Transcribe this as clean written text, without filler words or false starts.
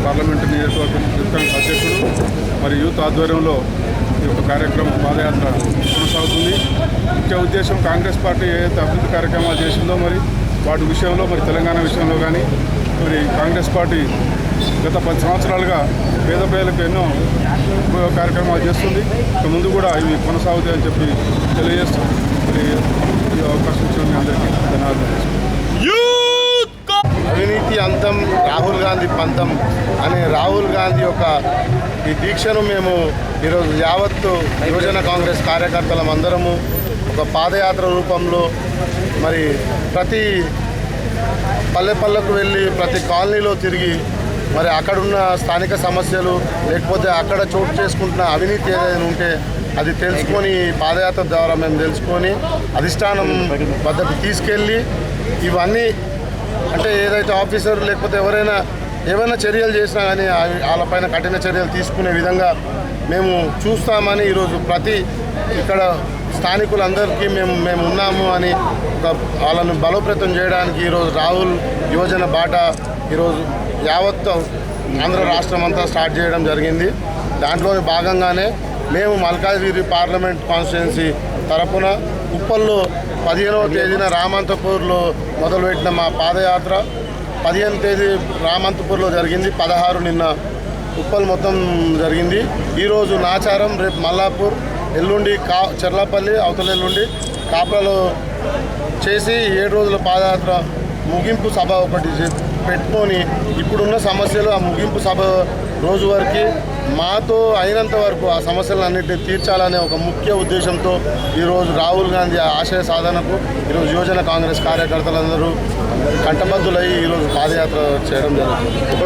Parliament నియోజకవర్గం అధ్యక్షుడు మరి యూత్ ఆధ్వర్యంలో ఈ యొక్క కార్యక్రమం పాదయాత్ర కొనసాగుతుంది. ముఖ్య ఉద్దేశం కాంగ్రెస్ పార్టీ ఏదైతే అభివృద్ధి కార్యక్రమాలు చేసిందో మరి వాటి విషయంలో మరి తెలంగాణ విషయంలో కానీ మరి కాంగ్రెస్ పార్టీ గత 10 సంవత్సరాలుగా పేద ప్రజలకు ఎన్నో ఉపయోగ కార్యక్రమాలు చేస్తుంది. ఇక ముందు కూడా ఇవి కొనసాగుతాయని చెప్పి తెలియజేస్తూ మరి ఈ అవకాశం ఇచ్చిన మీ అందరికీ ధన్యవాదాలు. అవినీతి అంతం రాహుల్ గాంధీ పంతం అనే రాహుల్ గాంధీ యొక్క ఈ దీక్షను మేము ఈరోజు యావత్తు యువజన కాంగ్రెస్ కార్యకర్తలం అందరము ఒక పాదయాత్ర రూపంలో మరి ప్రతి పల్లెకు వెళ్ళి ప్రతి కాలనీలో తిరిగి మరి అక్కడున్న స్థానిక సమస్యలు లేకపోతే అక్కడ చోటు చేసుకుంటున్న అవినీతి ఏదైనా ఉంటే అది తెలుసుకొని పాదయాత్ర ద్వారా మేము తెలుసుకొని అధిష్టానం వద్దకు తీసుకెళ్ళి ఇవన్నీ అంటే ఏదైతే ఆఫీసర్ లేకపోతే ఏమైనా చర్యలు చేసినా కానీ వాళ్ళపైన కఠిన చర్యలు తీసుకునే విధంగా మేము చూస్తామని ఈరోజు ప్రతి ఇక్కడ స్థానికులందరికీ మేము ఉన్నాము అని వాళ్ళను బలోపేతం చేయడానికి ఈరోజు రాహుల్ యువజన బాట ఈరోజు యావత్ ఆంధ్ర రాష్ట్రం అంతా స్టార్ట్ చేయడం జరిగింది. దాంట్లోని భాగంగానే మేము మల్కాజ్గిరి పార్లమెంట్ కాన్స్టిట్యున్సీ తరపున ఉప్పల్లో 15వ తేదీన రామంతపూర్లో మొదలుపెట్టిన మా పాదయాత్ర 15వ తేదీ రామంతపూర్లో జరిగింది, 16 నిన్న ఉప్పల్ మొత్తం జరిగింది. ఈరోజు నాచారం, రేపు మల్లాపూర్, ఎల్లుండి చెర్లపల్లి, అవతల ఎల్లుండి కాప్రాలో చేసి 7 రోజుల పాదయాత్ర ముగింపు సభ ఒకటి పెట్టుకొని ఇప్పుడున్న సమస్యలు ఆ ముగింపు సభ రోజు వరకు మాతో అయినంత వరకు ఆ సమస్యలన్నింటినీ తీర్చాలనే ఒక ముఖ్య ఉద్దేశంతో ఈరోజు రాహుల్ గాంధీ ఆశయ సాధనకు ఈరోజు యువజన కాంగ్రెస్ కార్యకర్తలందరూ కంటబద్దులై ఈరోజు పాదయాత్ర చేయడం జరుగుతుంది.